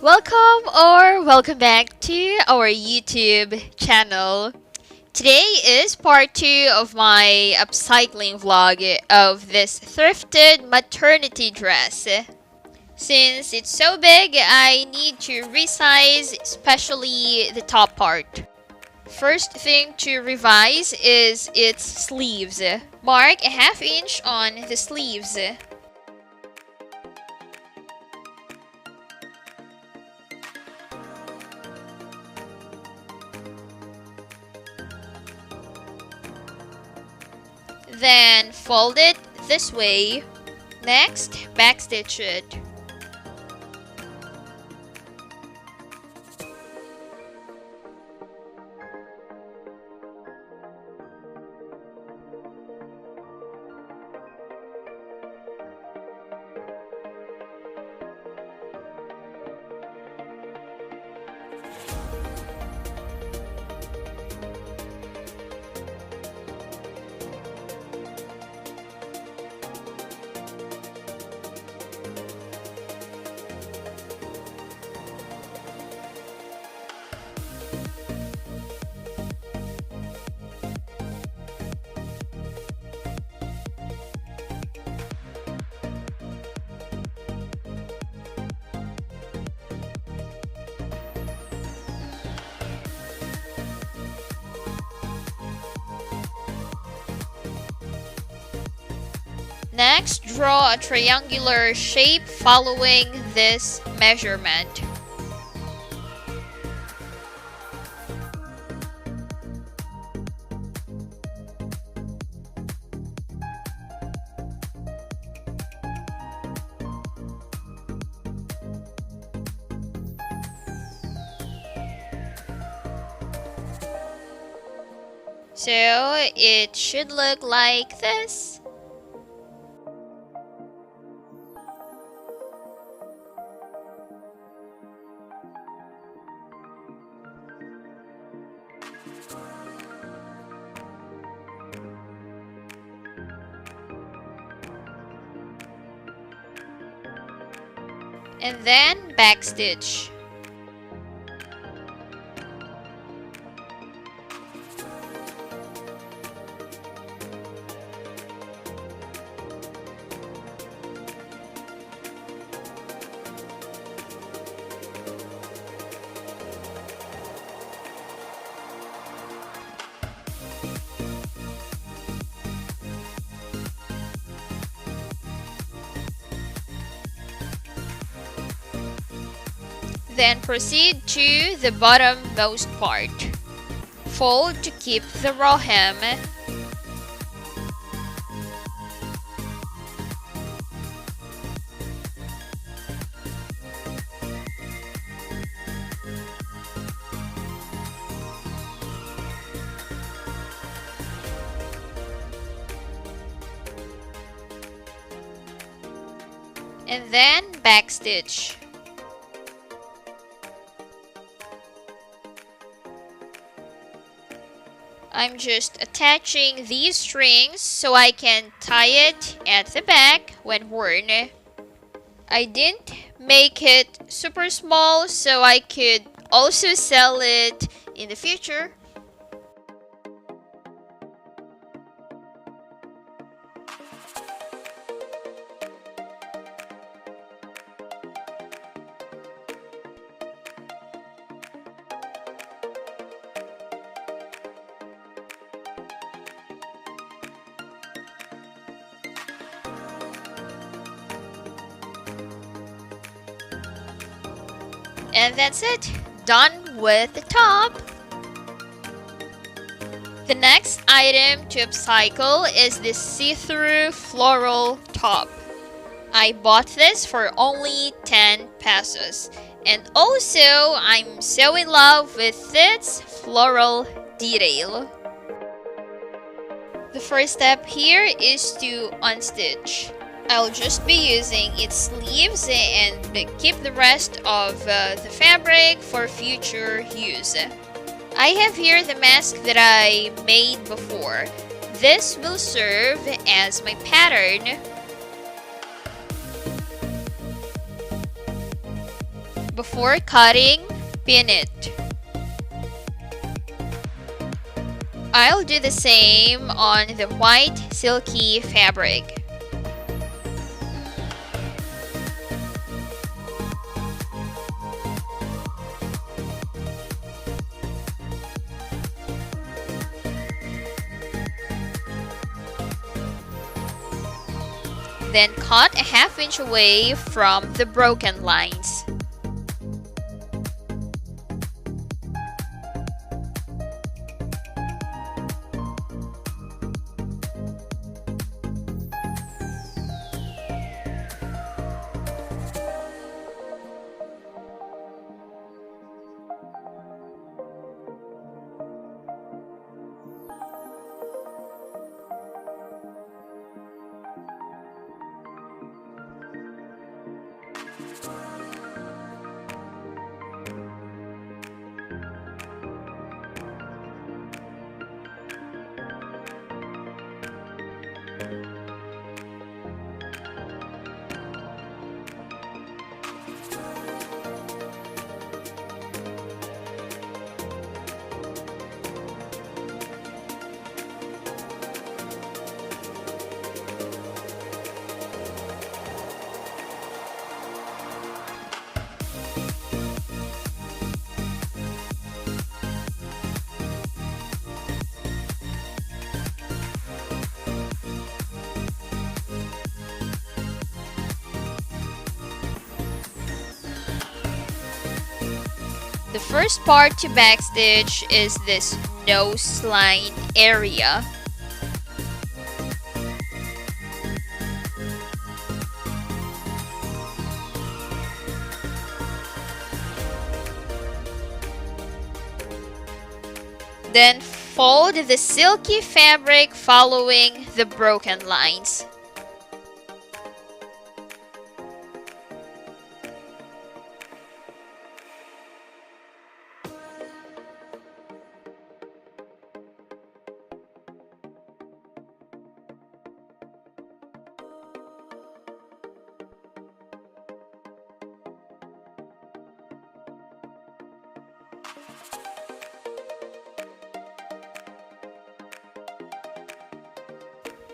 Welcome back to our YouTube channel. Today is part 2 of my upcycling vlog of this thrifted maternity dress. Since it's so big, I need to resize, especially the top part. First thing to revise is its sleeves. Mark a ½ inch on the sleeves. Then fold it this way. Next, backstitch it. Next, draw a triangular shape following this measurement. So it should look like this. And then backstitch. Then proceed to the bottommost part. Fold to keep the raw hem. And then backstitch. I'm just attaching these strings so I can tie it at the back when worn. I didn't make it super small so I could also sell it in the future. And that's it. Done with the top. The next item to upcycle is this see-through floral top. I bought this for only 10 pesos. And also, I'm so in love with its floral detail. The first step here is to unstitch. I'll just be using its sleeves and keep the rest of the fabric for future use. I have here the mask that I made before. This will serve as my pattern. Before cutting, pin it. I'll do the same on the white silky fabric. Then cut a ½ inch away from the broken lines. The first part to backstitch is this nose line area. Then fold the silky fabric following the broken lines.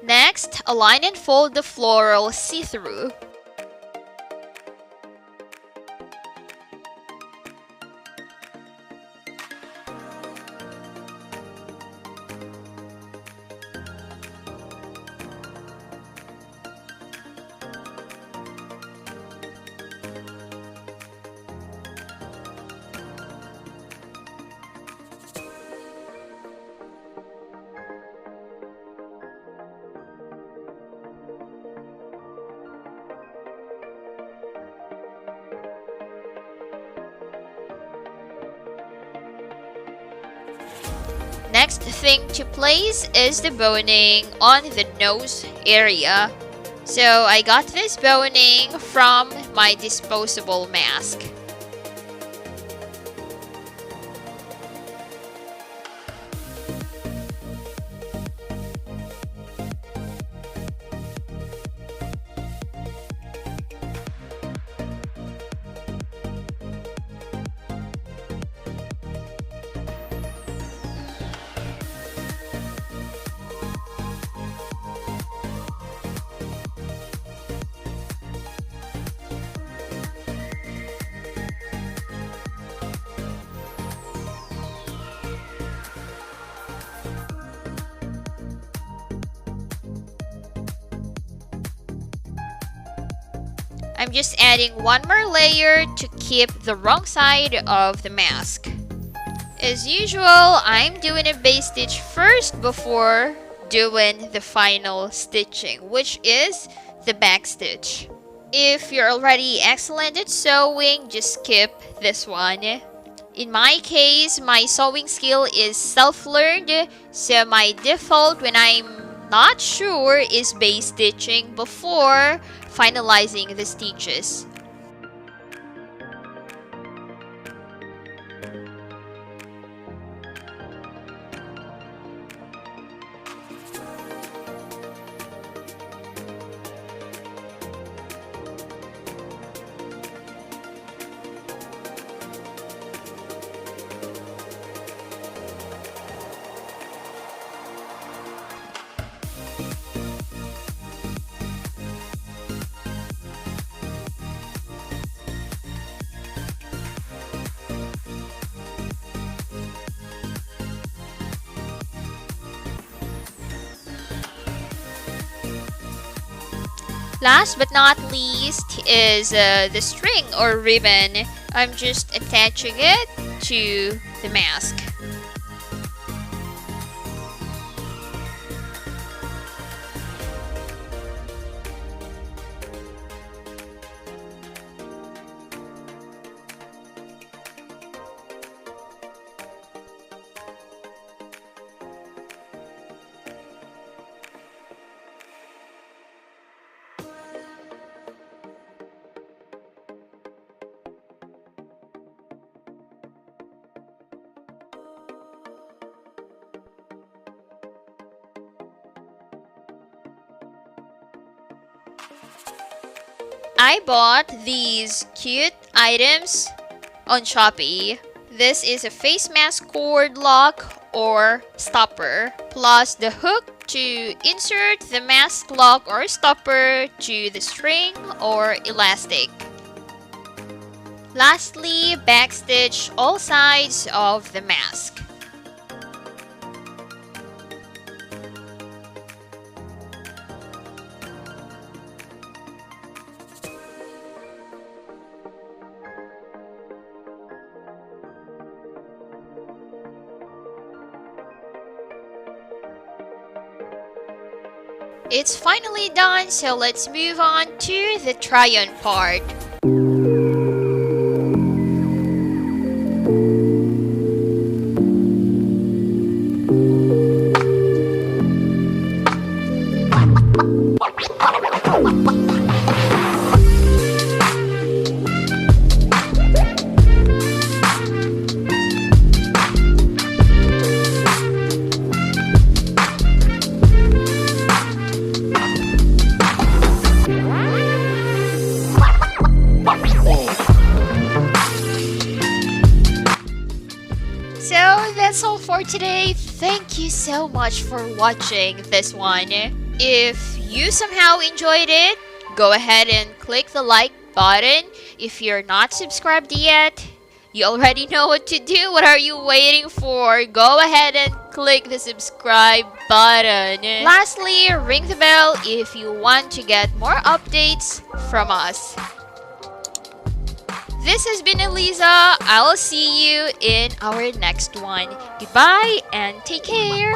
Next, align and fold the floral see-through. Next thing to place is the boning on the nose area. So I got this boning from my disposable mask. I'm just adding one more layer to keep the wrong side of the mask. As usual, I'm doing a base stitch first before doing the final stitching, which is the back stitch. If you're already excellent at sewing, just skip this one. In my case, my sewing skill is self-learned, so my default when I'm not sure is base stitching before finalizing the stitches. Last but not least is the string or ribbon. I'm just attaching it to the mask. I bought these cute items on Shopee. This is a face mask cord lock or stopper, plus the hook to insert the mask lock or stopper to the string or elastic. Lastly, backstitch all sides of the mask. It's finally done, so let's move on to the try-on part. So that's all for today. Thank you so much for watching this one. If you somehow enjoyed it, go ahead and click the like button. If you're not subscribed yet, you already know what to do. What are you waiting for? Go ahead and click the subscribe button. Lastly, ring the bell if you want to get more updates from us. This has been Eliza. I'll see you in our next one. Goodbye and take care.